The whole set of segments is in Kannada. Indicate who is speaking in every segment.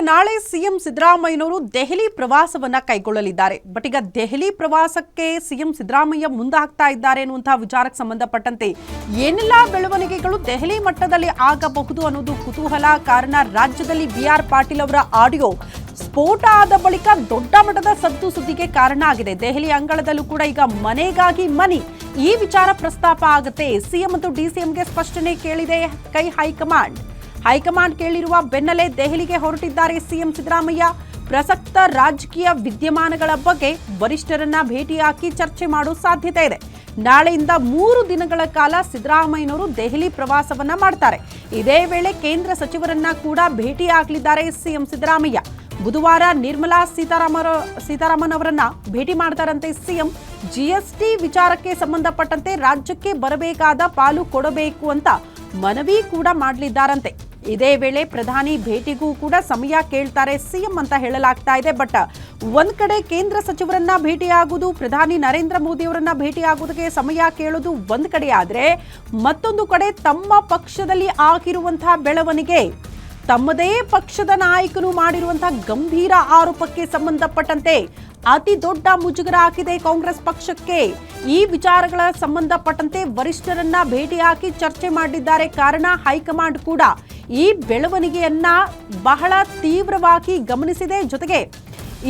Speaker 1: ನಾಳೆ ಸಿಎಂ ಸಿದ್ದರಾಮಯ್ಯನವರು ದೆಹಲಿ ಪ್ರವಾಸವನ್ನ ಕೈಗೊಳ್ಳಲಿದ್ದಾರೆ. ಬಟ್ ಈಗ ದೆಹಲಿ ಪ್ರವಾಸಕ್ಕೆ ಸಿಎಂ ಸಿದ್ದರಾಮಯ್ಯ ಮುಂದಾಗ್ತಾ ಇದ್ದಾರೆ ಅನ್ನುವಂತಹ ವಿಚಾರಕ್ಕೆ ಸಂಬಂಧಪಟ್ಟಂತೆ ಏನೆಲ್ಲಾ ಬೆಳವಣಿಗೆಗಳು ದೆಹಲಿ ಮಟ್ಟದಲ್ಲಿ ಆಗಬಹುದು ಅನ್ನೋದು ಕುತೂಹಲ. ಕಾರಣ ರಾಜ್ಯದಲ್ಲಿ ಬಿಆರ್ ಪಾಟೀಲ್ ಅವರ ಆಡಿಯೋ ಸ್ಫೋಟ ಆದ ಬಳಿಕ ದೊಡ್ಡ ಮಟ್ಟದ ಸದ್ದು ಸುದ್ದಿಗೆ ಕಾರಣ ಆಗಿದೆ. ದೆಹಲಿ ಅಂಗಳದಲ್ಲೂ ಕೂಡ ಈಗ ಮನೆಗಾಗಿ ಮನಿ ಈ ವಿಚಾರ ಪ್ರಸ್ತಾಪ ಆಗುತ್ತೆ. ಸಿಎಂ ಮತ್ತು ಡಿಸಿಎಂಗೆ ಸ್ಪಷ್ಟನೆ ಕೇಳಿದೆ ಹೈಕಮಾಂಡ್ ಕೇಳಿರುವ ಬೆನ್ನಲ್ಲೇ ದೆಹಲಿಗೆ ಹೊರಟಿದ್ದಾರೆ ಸಿಎಂ ಸಿದ್ದರಾಮಯ್ಯ. ಪ್ರಸಕ್ತ ರಾಜಕೀಯ ವಿದ್ಯಮಾನಗಳ ಬಗ್ಗೆ ವರಿಷ್ಠರನ್ನ ಭೇಟಿಯಾಗಿ ಚರ್ಚೆ ಮಾಡುವ ಸಾಧ್ಯತೆ ಇದೆ. ನಾಳೆಯಿಂದ 3 ದಿನಗಳ ಕಾಲ ಸಿದ್ದರಾಮಯ್ಯನವರು ದೆಹಲಿ ಪ್ರವಾಸವನ್ನ ಮಾಡ್ತಾರೆ. ಇದೇ ವೇಳೆ ಕೇಂದ್ರ ಸಚಿವರನ್ನ ಕೂಡ ಭೇಟಿಯಾಗಲಿದ್ದಾರೆ ಸಿಎಂ ಸಿದ್ದರಾಮಯ್ಯ. ಬುಧವಾರ ನಿರ್ಮಲಾ ಸೀತಾರಾಮನ್ ಅವರನ್ನ ಭೇಟಿ ಮಾಡ್ತಾರಂತೆ ಸಿಎಂ. ಜಿಎಸ್ಟಿ ವಿಚಾರಕ್ಕೆ ಸಂಬಂಧಪಟ್ಟಂತೆ ರಾಜ್ಯಕ್ಕೆ ಬರಬೇಕಾದ ಪಾಲು ಕೊಡಬೇಕು ಅಂತ ಮನವಿ ಕೂಡ ಮಾಡಲಿದ್ದಾರಂತೆ. ಇದೇ ವೇಳೆ ಪ್ರಧಾನಿ ಭೇಟಿಗೂ ಕೂಡ ಸಮಯ ಕೇಳ್ತಾರೆ ಸಿಎಂ ಅಂತ ಹೇಳಲಾಗ್ತಾ ಇದೆ. ಬಟ್ ಒಂದ್ ಕಡೆ ಕೇಂದ್ರ ಸಚಿವರನ್ನ ಭೇಟಿಯಾಗುವುದು, ಪ್ರಧಾನಿ ನರೇಂದ್ರ ಮೋದಿ ಅವರನ್ನ ಭೇಟಿಯಾಗುವುದಕ್ಕೆ ಸಮಯ ಕೇಳೋದು ಒಂದ್ ಕಡೆ ಆದ್ರೆ, ಮತ್ತೊಂದು ಕಡೆ ತಮ್ಮ ಪಕ್ಷದಲ್ಲಿ ಆಗಿರುವಂತಹ ಬೆಳವಣಿಗೆ, ತಮ್ಮದೇ ಪಕ್ಷದ ನಾಯಕರು ಮಾಡಿರುವಂತಹ ಗಂಭೀರ ಆರೋಪಕ್ಕೆ ಸಂಬಂಧಪಟ್ಟಂತೆ ಅತಿ ದೊಡ್ಡ ಮುಜುಗರ ಹಾಕಿದೆ ಕಾಂಗ್ರೆಸ್ ಪಕ್ಷಕ್ಕೆ. ಈ ವಿಚಾರಗಳ ಸಂಬಂಧಪಟ್ಟಂತೆ ವರಿಷ್ಠರನ್ನ ಭೇಟಿಯಾಗಿ ಚರ್ಚೆ ಮಾಡಿದ್ದಾರೆ. ಕಾರಣ ಹೈಕಮಾಂಡ್ ಕೂಡ ಈ ಬೆಳವಣಿಗೆಯನ್ನ ಬಹಳ ತೀವ್ರವಾಗಿ ಗಮನಿಸಿದೆ. ಜೊತೆಗೆ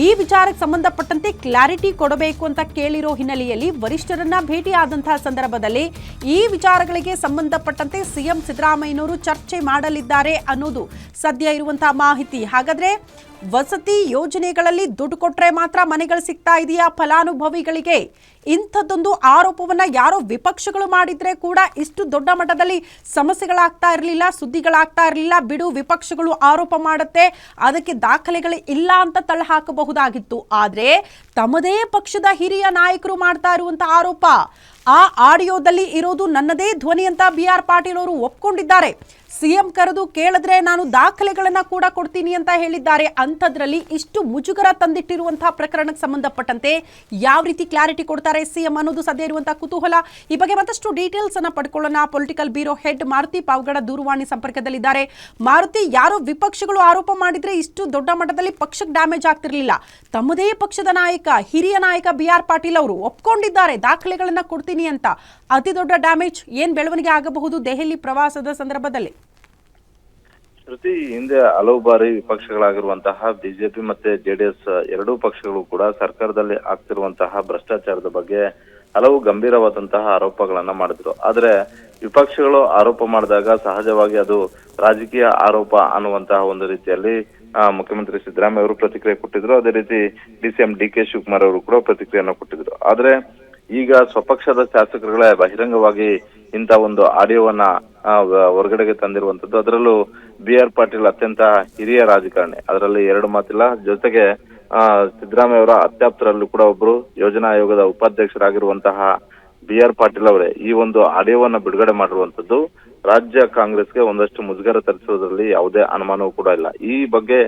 Speaker 1: ಈ ವಿಚಾರಕ್ಕೆ ಸಂಬಂಧಪಟ್ಟಂತೆ ಕ್ಲಾರಿಟಿ ಕೊಡಬೇಕು ಅಂತ ಕೇಳಿರೋ ಹಿನ್ನೆಲೆಯಲ್ಲಿ ವರಿಷ್ಠರನ್ನ ಭೇಟಿಯಾದಂತಹ ಸಂದರ್ಭದಲ್ಲಿ ಈ ವಿಚಾರಗಳಿಗೆ ಸಂಬಂಧಪಟ್ಟಂತೆ ಸಿಎಂ ಸಿದ್ದರಾಮಯ್ಯನವರು ಚರ್ಚೆ ಮಾಡಲಿದ್ದಾರೆ ಅನ್ನೋದು ಸದ್ಯ ಇರುವಂತಹ ಮಾಹಿತಿ. ಹಾಗಾದ್ರೆ ವಸತಿ ಯೋಜನೆಗಳಲ್ಲಿ ದುಡ್ಡು ಕೊಟ್ರೆ ಮಾತ್ರ ಮನೆಗಳು ಸಿಗ್ತಾ ಇದೆಯಾ ಫಲಾನುಭವಿಗಳಿಗೆ? ಇಂಥದ್ದೊಂದು ಆರೋಪವನ್ನ ಯಾರೋ ವಿಪಕ್ಷಗಳು ಮಾಡಿದ್ರೆ ಕೂಡ ಇಷ್ಟು ದೊಡ್ಡ ಮಟ್ಟದಲ್ಲಿ ಸಮಸ್ಯೆಗಳಾಗ್ತಾ ಇರಲಿಲ್ಲ, ಸುದ್ದಿಗಳಾಗ್ತಾ ಇರಲಿಲ್ಲ. ಬಿಡು, ವಿಪಕ್ಷಗಳು ಆರೋಪ ಮಾಡುತ್ತೆ, ಅದಕ್ಕೆ ದಾಖಲೆಗಳು ಇಲ್ಲ ಅಂತ ತಳ್ಳಿ ಹಾಕಬಹುದಾಗಿತ್ತು. ಆದ್ರೆ ತಮ್ಮದೇ ಪಕ್ಷದ ಹಿರಿಯ ನಾಯಕರು ಮಾಡ್ತಾ ಇರುವಂತಹ ಆರೋಪ, ಆ ಆಡಿಯೋದಲ್ಲಿ ಇರೋದು ನನ್ನದೇ ಧ್ವನಿ ಅಂತ ಬಿಆರ್ ಪಾಟೀಲ್ ಅವರು ಒಪ್ಕೊಂಡಿದ್ದಾರೆ. ಸಿಎಂ ಕರೆದು ಕೇಳಿದ್ರೆ ನಾನು ದಾಖಲೆಗಳನ್ನ ಕೂಡ ಕೊಡ್ತೀನಿ ಅಂತ ಹೇಳಿದ್ದಾರೆ. ಅಂಥದ್ರಲ್ಲಿ ಇಷ್ಟು ಮುಜುಗರ ತಂದಿಟ್ಟಿರುವಂತಹ ಪ್ರಕರಣಕ್ಕೆ ಸಂಬಂಧಪಟ್ಟಂತೆ ಯಾವ ರೀತಿ ಕ್ಲಾರಿಟಿ ಕೊಡ್ತಾರೆ ಸಿಎಂ ಅನ್ನೋದು ಸದ್ಯ ಇರುವಂತಹ ಕುತೂಹಲ. ಈ ಬಗ್ಗೆ ಮತ್ತಷ್ಟು ಡೀಟೇಲ್ಸ್ ಅನ್ನ ಪಡ್ಕೊಳ್ಳೋಣ. Political bureau head Maruti Pavagada ದೂರವಾಣಿ ಸಂಪರ್ಕದಲ್ಲಿದ್ದಾರೆ. ಮಾರುತಿ, ಯಾರೋ ವಿಪಕ್ಷಗಳು ಆರೋಪ ಮಾಡಿದ್ರೆ ಇಷ್ಟು ದೊಡ್ಡ ಮಟ್ಟದಲ್ಲಿ ಪಕ್ಷಕ್ಕೆ ಡ್ಯಾಮೇಜ್ ಆಗ್ತಿರ್ಲಿಲ್ಲ. ತಮ್ಮದೇ ಪಕ್ಷದ ನಾಯಕ, ಹಿರಿಯ ನಾಯಕ ಬಿಆರ್ ಪಾಟೀಲ್ ಅವರು ಒಪ್ಕೊಂಡಿದ್ದಾರೆ ದಾಖಲೆಗಳನ್ನ ಕೊಡ್ತೀನಿ ಅಂತ. ಅತಿ ದೊಡ್ಡ ಡ್ಯಾಮೇಜ್ ಏನ್ ಬೆಳವಣಿಗೆ ಆಗಬಹುದು ದೆಹಲಿ ಪ್ರವಾಸದ ಸಂದರ್ಭದಲ್ಲಿ?
Speaker 2: ಶ್ರುತಿ, ಹಿಂದೆ ಹಲವು ಬಾರಿ ವಿಪಕ್ಷಗಳಾಗಿರುವಂತಹ ಬಿಜೆಪಿ ಮತ್ತೆ ಜೆಡಿಎಸ್ ಎರಡೂ ಪಕ್ಷಗಳು ಕೂಡ ಸರ್ಕಾರದಲ್ಲಿ ಆಗ್ತಿರುವಂತಹ ಭ್ರಷ್ಟಾಚಾರದ ಬಗ್ಗೆ ಹಲವು ಗಂಭೀರವಾದಂತಹ ಆರೋಪಗಳನ್ನ ಮಾಡಿದ್ರು. ಆದ್ರೆ ವಿಪಕ್ಷಗಳು ಆರೋಪ ಮಾಡಿದಾಗ ಸಹಜವಾಗಿ ಅದು ರಾಜಕೀಯ ಆರೋಪ ಅನ್ನುವಂತಹ ಒಂದು ರೀತಿಯಲ್ಲಿ ಮುಖ್ಯಮಂತ್ರಿ ಸಿದ್ದರಾಮಯ್ಯ ಅವರು ಪ್ರತಿಕ್ರಿಯೆ ಕೊಟ್ಟಿದ್ರು. ಅದೇ ರೀತಿ ಡಿಸಿಎಂ ಡಿಕೆ ಶಿವಕುಮಾರ್ ಅವರು ಕೂಡ ಪ್ರತಿಕ್ರಿಯೆಯನ್ನು ಕೊಟ್ಟಿದ್ರು. ಆದ್ರೆ ಈಗ ಸ್ವಪಕ್ಷದ ಶಾಸಕರುಗಳೇ ಬಹಿರಂಗವಾಗಿ ಇಂಥ ಒಂದು ಆಡಿಯೋವನ್ನ ಹೊರಗಡೆಗೆ ತಂದಿರುವಂತದ್ದು. ಅದರಲ್ಲೂ ಬಿಆರ್ ಪಾಟೀಲ್ ಅತ್ಯಂತ ಹಿರಿಯ ರಾಜಕಾರಣಿ, ಅದರಲ್ಲಿ ಎರಡು ಮಾತಿಲ್ಲ. ಜೊತೆಗೆ ಸಿದ್ದರಾಮಯ್ಯ ಅವರ ಅತ್ಯಾಪ್ತರಲ್ಲೂ ಕೂಡ ಒಬ್ರು, ಯೋಜನಾ ಆಯೋಗದ ಉಪಾಧ್ಯಕ್ಷರಾಗಿರುವಂತಹ ಬಿಆರ್ ಪಾಟೀಲ್ ಅವರೇ ಈ ಒಂದು ಆಡಿಯೋವನ್ನ ಬಿಡುಗಡೆ ಮಾಡಿರುವಂತದ್ದು ರಾಜ್ಯ ಕಾಂಗ್ರೆಸ್ಗೆ ಒಂದಷ್ಟು ಮುಜುಗರ ತರಿಸುವುದರಲ್ಲಿ ಯಾವುದೇ ಅನುಮಾನವೂ ಕೂಡ ಇಲ್ಲ. ಈ ಬಗ್ಗೆ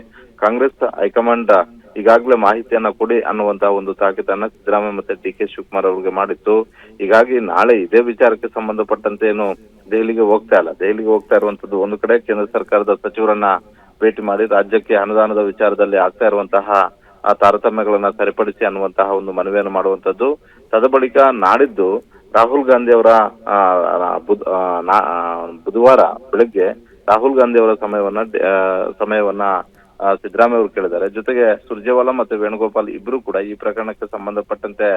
Speaker 2: ಕಾಂಗ್ರೆಸ್ ಹೈಕಮಾಂಡ್ ಈಗಾಗಲೇ ಮಾಹಿತಿಯನ್ನ ಕೊಡಿ ಅನ್ನುವಂತಹ ಒಂದು ತಾಕೀತನ್ನ ಸಿದ್ದರಾಮಯ್ಯ ಮತ್ತೆ ಡಿಕೆ ಶಿವಕುಮಾರ್ ಅವರಿಗೆ ಮಾಡಿತ್ತು. ಹೀಗಾಗಿ ನಾಳೆ ಇದೇ ವಿಚಾರಕ್ಕೆ ಸಂಬಂಧಪಟ್ಟಂತೆ ಏನು ದೆಹಲಿಗೆ ಹೋಗ್ತಾ ಇಲ್ಲ. ದೆಹಲಿಗೆ ಹೋಗ್ತಾ ಇರುವಂತದ್ದು ಒಂದು ಕಡೆ ಕೇಂದ್ರ ಸರ್ಕಾರದ ಸಚಿವರನ್ನ ಭೇಟಿ ಮಾಡಿ ರಾಜ್ಯಕ್ಕೆ ಅನುದಾನದ ವಿಚಾರದಲ್ಲಿ ಆಗ್ತಾ ಇರುವಂತಹ ತಾರತಮ್ಯಗಳನ್ನ ಸರಿಪಡಿಸಿ ಅನ್ನುವಂತಹ ಒಂದು ಮನವಿಯನ್ನು ಮಾಡುವಂತದ್ದು. ತದಬಳಿಕ ನಾಡಿದ್ದು ರಾಹುಲ್ ಗಾಂಧಿ ಅವರ ಬುಧವಾರ ಬೆಳಗ್ಗೆ ರಾಹುಲ್ ಗಾಂಧಿ ಅವರ ಸಮಯವನ್ನ ಸಿದ್ದರಾಮಯ್ಯ ಅವರು ಕೇಳಿದ್ದಾರೆ. ಜೊತೆಗೆ ಸುರ್ಜೇವಾಲಾ ಮತ್ತೆ ವೇಣುಗೋಪಾಲ್ ಇಬ್ರು ಕೂಡ ಈ ಪ್ರಕರಣಕ್ಕೆ ಸಂಬಂಧಪಟ್ಟಂತೆ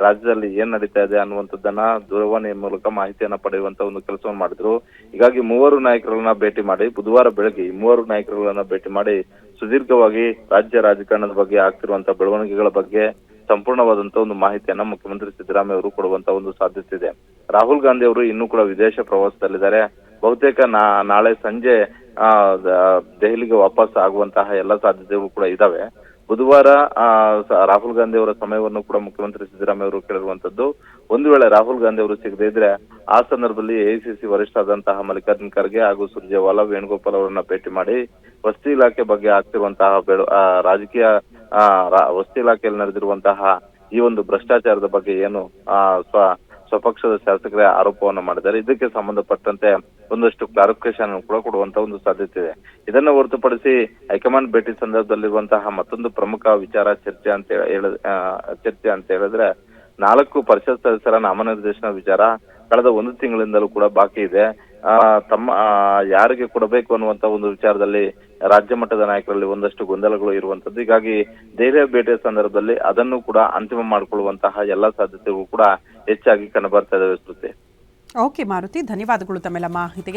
Speaker 2: ರಾಜ್ಯದಲ್ಲಿ ಏನ್ ನಡೀತಾ ಇದೆ ಅನ್ನುವಂಥದ್ದನ್ನ ದೂರವಾಣಿ ಮೂಲಕ ಮಾಹಿತಿಯನ್ನ ಪಡೆಯುವಂತ ಒಂದು ಕೆಲಸವನ್ನು ಮಾಡಿದ್ರು. ಹೀಗಾಗಿ ಮೂವರು ನಾಯಕರನ್ನ ಭೇಟಿ ಮಾಡಿ ಬುಧವಾರ ಬೆಳಗ್ಗೆ ಈ ಮೂವರು ನಾಯಕರುಗಳನ್ನ ಭೇಟಿ ಮಾಡಿ ಸುದೀರ್ಘವಾಗಿ ರಾಜ್ಯ ರಾಜಕಾರಣದ ಬಗ್ಗೆ ಆಗ್ತಿರುವಂತಹ ಬೆಳವಣಿಗೆಗಳ ಬಗ್ಗೆ ಸಂಪೂರ್ಣವಾದಂತಹ ಒಂದು ಮಾಹಿತಿಯನ್ನ ಮುಖ್ಯಮಂತ್ರಿ ಸಿದ್ದರಾಮಯ್ಯ ಅವರು ಕೊಡುವಂತ ಒಂದು ಸಾಧ್ಯತೆ ಇದೆ. ರಾಹುಲ್ ಗಾಂಧಿ ಅವರು ಇನ್ನೂ ಕೂಡ ವಿದೇಶ ಪ್ರವಾಸದಲ್ಲಿದ್ದಾರೆ. ಬಹುತೇಕ ನಾಳೆ ಸಂಜೆ ದೆಹಲಿಗೆ ವಾಪಸ್ ಆಗುವಂತಹ ಎಲ್ಲ ಸಾಧ್ಯತೆಗಳು ಕೂಡ ಇದಾವೆ. ಬುಧವಾರ ರಾಹುಲ್ ಗಾಂಧಿ ಅವರ ಸಮಯವನ್ನು ಕೂಡ ಮುಖ್ಯಮಂತ್ರಿ ಸಿದ್ದರಾಮಯ್ಯ ಅವರು ಕೇಳಿರುವಂತದ್ದು. ಒಂದು ವೇಳೆ ರಾಹುಲ್ ಗಾಂಧಿ ಅವರು ಸಿಗದೇ ಇದ್ರೆ ಆ ಸಂದರ್ಭದಲ್ಲಿ ಎಐಸಿಸಿ ವರಿಷ್ಠ ಆದಂತಹ ಮಲ್ಲಿಕಾರ್ಜುನ್ ಖರ್ಗೆ ಹಾಗೂ ಸುರ್ಜೇವಾಲಾ, ವೇಣುಗೋಪಾಲ್ ಅವರನ್ನ ಭೇಟಿ ಮಾಡಿ ವಸತಿ ಇಲಾಖೆ ಬಗ್ಗೆ ಆಗ್ತಿರುವಂತಹ ರಾಜಕೀಯ ವಸತಿ ಇಲಾಖೆಯಲ್ಲಿ ನಡೆದಿರುವಂತಹ ಈ ಒಂದು ಭ್ರಷ್ಟಾಚಾರದ ಬಗ್ಗೆ ಏನು ಸ್ವಪಕ್ಷದ ಶಾಸಕರೇ ಆರೋಪವನ್ನು ಮಾಡಿದ್ದಾರೆ, ಇದಕ್ಕೆ ಸಂಬಂಧಪಟ್ಟಂತೆ ಒಂದಷ್ಟು ಕ್ಲಾರಿಫಿಕೇಶನ್ ಕೂಡ ಕೊಡುವಂತ ಒಂದು ಸಾಧ್ಯತೆ ಇದೆ. ಇದನ್ನ ಹೊರತುಪಡಿಸಿ ಹೈಕಮಾಂಡ್ ಭೇಟಿ ಸಂದರ್ಭದಲ್ಲಿರುವಂತಹ ಮತ್ತೊಂದು ಪ್ರಮುಖ ವಿಚಾರ ಚರ್ಚೆ ಅಂತ ಹೇಳಿದ್ರೆ 4 ಪರಿಷತ್ ಸದಸ್ಯರ ನಾಮನಿರ್ದೇಶನ ವಿಚಾರ ಕಳೆದ 1 ತಿಂಗಳಿಂದಲೂ ಕೂಡ ಬಾಕಿ ಇದೆ. ತಮ್ಮ ಯಾರಿಗೆ ಕೊಡಬೇಕು ಅನ್ನುವಂತ ಒಂದು ವಿಚಾರದಲ್ಲಿ ರಾಜ್ಯ ಮಟ್ಟದ ನಾಯಕರಲ್ಲಿ ಒಂದಷ್ಟು ಗೊಂದಲಗಳು ಇರುವಂತದ್ದು. ಹೀಗಾಗಿ ದೆಹಲಿಯ ಭೇಟಿಯ ಸಂದರ್ಭದಲ್ಲಿ ಅದನ್ನು ಕೂಡ ಅಂತಿಮ ಮಾಡಿಕೊಳ್ಳುವಂತಹ ಎಲ್ಲಾ ಸಾಧ್ಯತೆಗಳು ಕೂಡ ಹೆಚ್ಚಾಗಿ ಕಂಡು ಬರ್ತಾ ಇದಾವೆ.
Speaker 1: ಓಕೆ ಮಾರುತಿ, ಧನ್ಯವಾದಗಳು ತಮ್ಮೆಲ್ಲ ಮಾಹಿತಿಗೆ.